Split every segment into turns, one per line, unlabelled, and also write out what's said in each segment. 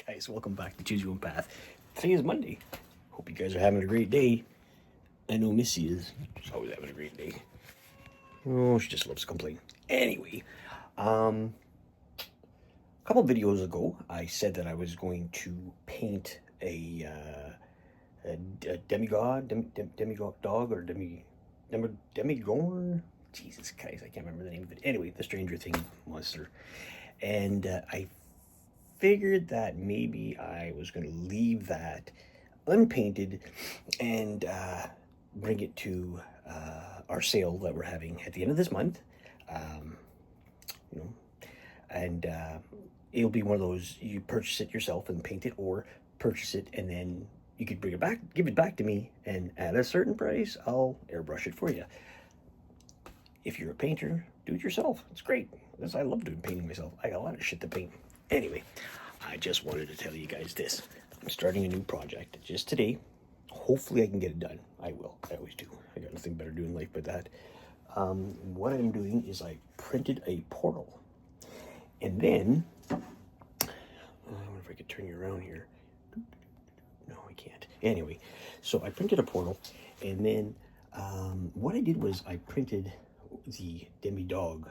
Guys, welcome back to Choose Your Own Path. Today is Monday. Hope you guys are having a great day. I know Missy is. She's always having a great day. Oh, she just loves to complain. Anyway, a couple videos ago, I said that I was going to paint a demigod, demigod dog, or demigorn. Jesus Christ, I can't remember the name of it. Anyway, the Stranger Things monster. And I figured that maybe I was going to leave that unpainted and bring it to our sale that we're having at the end of this month. You know, and it'll be one of those, you purchase it yourself and paint it, or purchase it and then you could bring it back, give it back to me, and at a certain price, I'll airbrush it for you. If you're a painter, do it yourself. It's great. Because I love doing painting myself. I got a lot of shit to paint. Anyway, I just wanted to tell you guys this. I'm starting a new project just today. Hopefully I can get it done. I will. I always do. I got nothing better to do in life but that. What I'm doing is I printed a portal. And then, I wonder if I could turn you around here. No, I can't. Anyway, so I printed a portal. And then what I did was I printed the Demodog.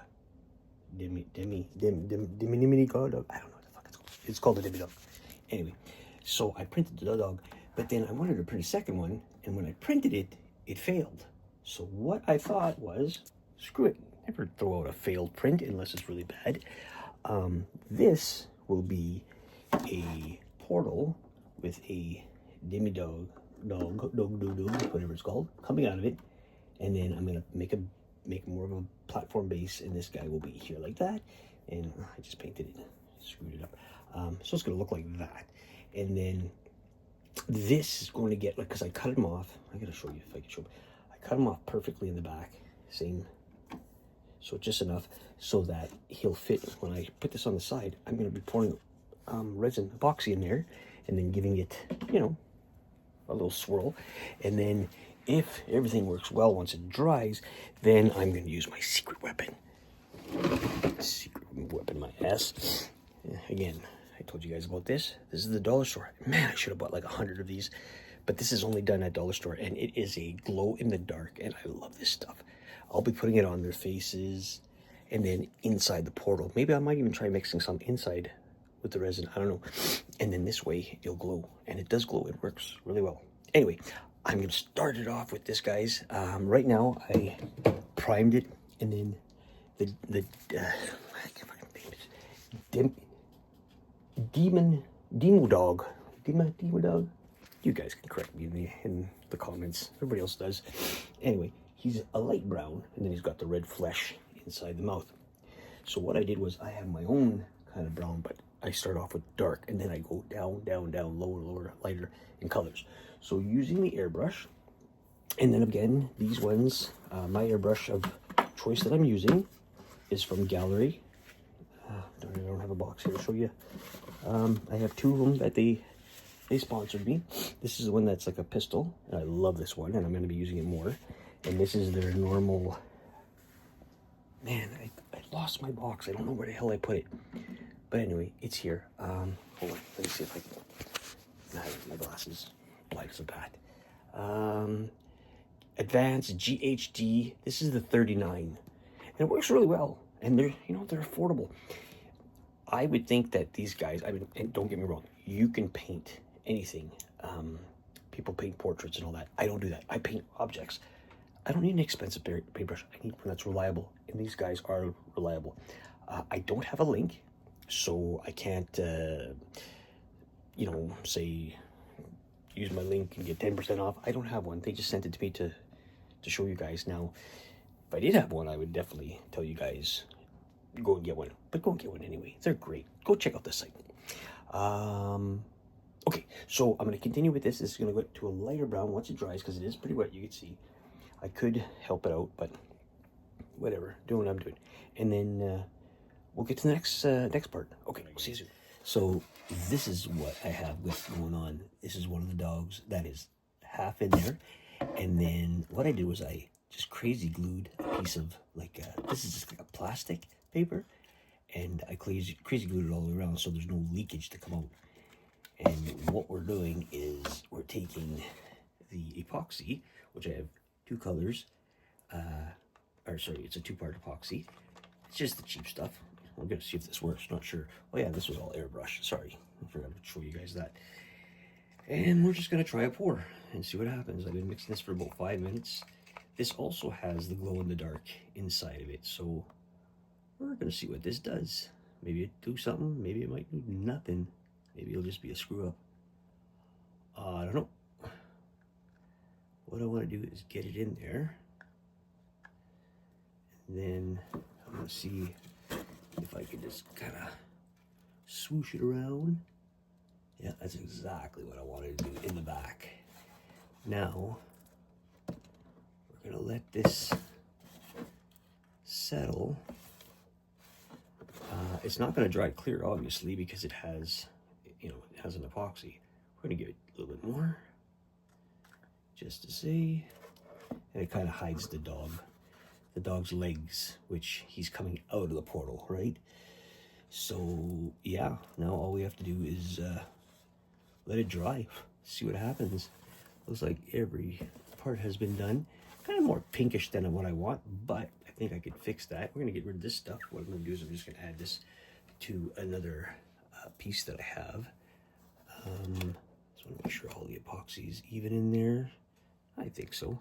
Demodog. I don't know what the fuck it's called. It's called a Demodog. Anyway, so I printed the dog, but then I wanted to print a second one, and when I printed it, it failed. So what I thought was, screw it. Never throw out a failed print unless it's really bad. This will be a portal with a Demodog, whatever it's called, coming out of it, and then I'm gonna make more of a platform base, and this guy will be here like that, and I just painted it, screwed it up. So it's gonna look like that, and then this is going to get, like, because I cut him off. I gotta show you if I can show him. I cut him off perfectly in the back, same, so just enough so that he'll fit. When I put this on the side, I'm gonna be pouring resin epoxy in there, and then giving it, you know, a little swirl, and then if everything works well once it dries, then I'm going to use my secret weapon. My ass. Again, I told you guys about this. This is the dollar store. Man, I should have bought like 100 of these, but this is only done at dollar store, and it is a glow in the dark, and I love this stuff. I'll be putting it on their faces, and then inside the portal. Maybe I might even try mixing some inside with the resin. I don't know. And then this way it'll glow, and it does glow. It works really well. Anyway, I'm going to start it off with this, guys. Right now, I primed it, and then the Demodog. Demodog? You guys can correct me in the comments. Everybody else does. Anyway, he's a light brown, and then he's got the red flesh inside the mouth. So what I did was I have my own kind of brown, but I start off with dark, and then I go down, lower, lighter in colors. So using the airbrush, and then again, these ones, my airbrush of choice that I'm using is from Gallery. I don't have a box here to show you. I have two of them that they sponsored me. This is the one that's like a pistol, and I love this one, and I'm going to be using it more. And this is their normal. Man, I lost my box. I don't know where the hell I put it. But anyway, it's here. Hold on, let me see if I can. My glasses, black as a bat. Advanced GHD. This is the 39, and it works really well. And they're affordable. I would think that these guys. I mean, and don't get me wrong, you can paint anything. People paint portraits and all that. I don't do that. I paint objects. I don't need an expensive paintbrush. I need one that's reliable, and these guys are reliable. I don't have a link, so I can't, say, use my link and get 10% off. I don't have one. They just sent it to me to show you guys. Now, if I did have one, I would definitely tell you guys, go and get one. But go and get one anyway. They're great. Go check out the site. Okay, so I'm going to continue with this. This is going to go to a lighter brown once it dries, because it is pretty wet, you can see. I could help it out, but whatever. Doing what I'm doing. And then we'll get to the next part. Okay, we'll see you soon. So this is what I have going on. This is one of the dogs that is half in there. And then what I did was I just crazy glued a piece of, like, this is just like a plastic paper. And I crazy glued it all the way around so there's no leakage to come out. And what we're doing is we're taking the epoxy, which I have two colors, or sorry, it's a two-part epoxy. It's just the cheap stuff. We're gonna see if this works, not sure. Oh yeah, this was all airbrush, sorry. I forgot to show you guys that. And we're just gonna try a pour and see what happens. I've been mixing this for about 5 minutes. This also has the glow-in-the-dark inside of it, so we're gonna see what this does. Maybe it'll do something, maybe it might do nothing. Maybe it'll just be a screw up. I don't know. What I want to do is get it in there. And then I'm gonna see if I can just kind of swoosh it around. Yeah, that's exactly what I wanted to do in the back. Now, we're gonna let this settle. It's not gonna dry clear, obviously, because it has, you know, it has an epoxy. We're gonna give it a little bit more, just to see. And it kind of hides the dog's legs, which he's coming out of the portal, right? So yeah, now all we have to do is let it dry, see what happens. Looks like every part has been done. Kind of more pinkish than what I want, but I think I could fix that. We're gonna get rid of this stuff. What I'm gonna do is I'm just gonna add this to another piece that I have. Just want to make sure all the epoxy is even in there. I think so.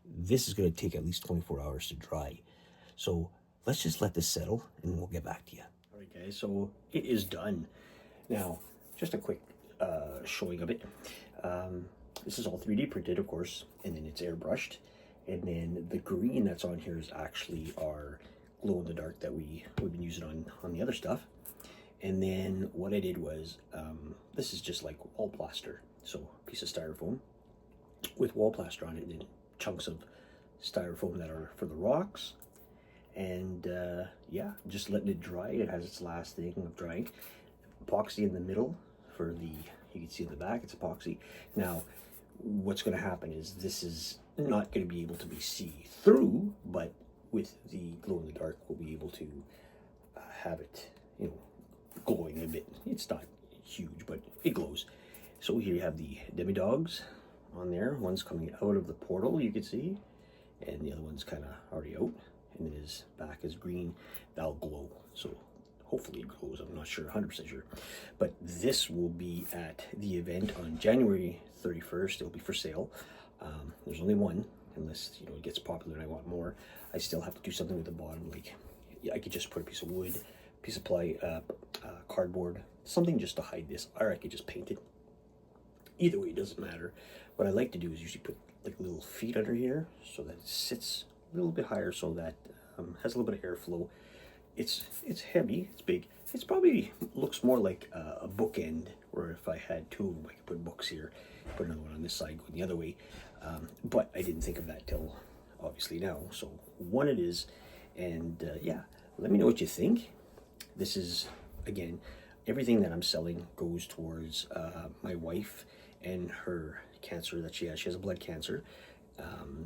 This is going to take at least 24 hours to dry. So let's just let this settle and we'll get back to you. All right, guys, so it is done. Now, just a quick showing of it. This is all 3D printed, of course, and then it's airbrushed. And then the green that's on here is actually our glow-in-the-dark that we've been using on the other stuff. And then what I did was, this is just like wall plaster. So a piece of styrofoam with wall plaster on it, and then chunks of styrofoam that are for the rocks. And yeah, just letting it dry. It has its last thing of drying. Epoxy in the middle for the, you can see in the back, it's epoxy. Now, what's going to happen is this is not going to be able to be see-through, but with the glow-in-the-dark, we'll be able to have it, you know, glowing a bit. It's not huge, but it glows. So here you have the Demodogs on there. One's coming out of the portal, you can see, and the other one's kind of already out. And then his back is green. That'll glow. So hopefully it glows. I'm not sure, 100% sure. But this will be at the event on January 31st. It'll be for sale. There's only one, unless, you know, it gets popular and I want more. I still have to do something with the bottom. Like, I could just put a piece of wood, piece of ply, cardboard, something just to hide this, or I could just paint it. Either way, it doesn't matter. What I like to do is usually put like little feet under here so that it sits a little bit higher, so that has a little bit of airflow. It's heavy, it's big. It's probably looks more like a bookend, where if I had two of them, I could put books here, put another one on this side, going the other way. But I didn't think of that till obviously now. So one it is, and yeah, let me know what you think. This is, again, everything that I'm selling goes towards my wife and her cancer that she has. She has a blood cancer.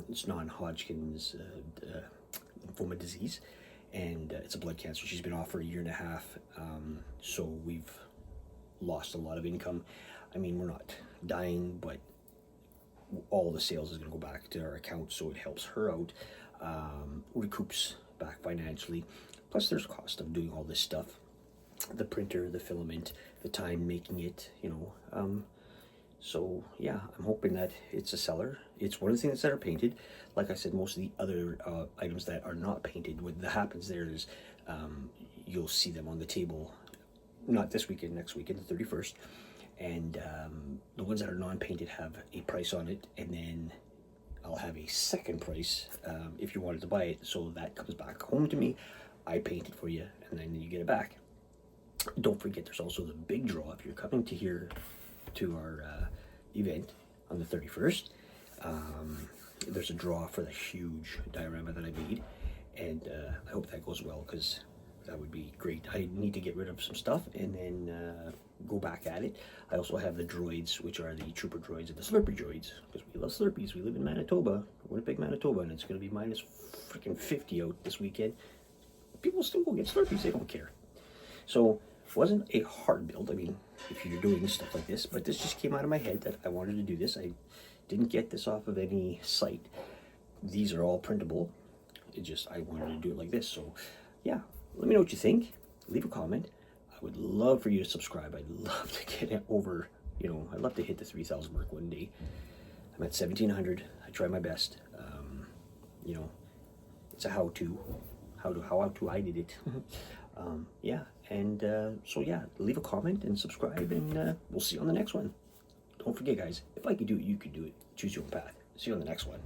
It's non-Hodgkin's lymphoma disease, and it's a blood cancer. She's been off for 1.5 years, so we've lost a lot of income. I mean, we're not dying, but all the sales is going to go back to our account, so it helps her out, recoups back financially. Plus, there's cost of doing all this stuff. The printer, the filament, the time making it, you know. So, yeah, I'm hoping that it's a seller. It's one of the things that are painted. Like I said, most of the other items that are not painted, what happens there is you'll see them on the table, not this weekend, next weekend, the 31st. And the ones that are non-painted have a price on it, and then I'll have a second price if you wanted to buy it. So that comes back home to me. I paint it for you, and then you get it back. Don't forget, there's also the big draw. If you're coming to here to our event on the 31st, there's a draw for the huge diorama that I made, and I hope that goes well, because that would be great. I need to get rid of some stuff and then go back at it. I also have the droids, which are the trooper droids and the slurpee droids, because we love slurpees. We live in Manitoba, Winnipeg, Manitoba, and it's going to be minus freaking 50 out this weekend. People still go get slurpees, they don't care. So wasn't a hard build. I mean, if you're doing stuff like this, but this just came out of my head that I wanted to do this. I didn't get this off of any site. These are all printable. I wanted to do it like this. So yeah, let me know what you think. Leave a comment. I would love for you to subscribe. I'd love to get it over, I'd love to hit the 3,000 mark one day. I'm at 1,700. I try my best. It's a how-to I did it. Yeah, and so yeah, leave a comment and subscribe, and we'll see you on the next one. Don't forget, guys, if I could do it, you could do it. Choose your own path. See you on the next one.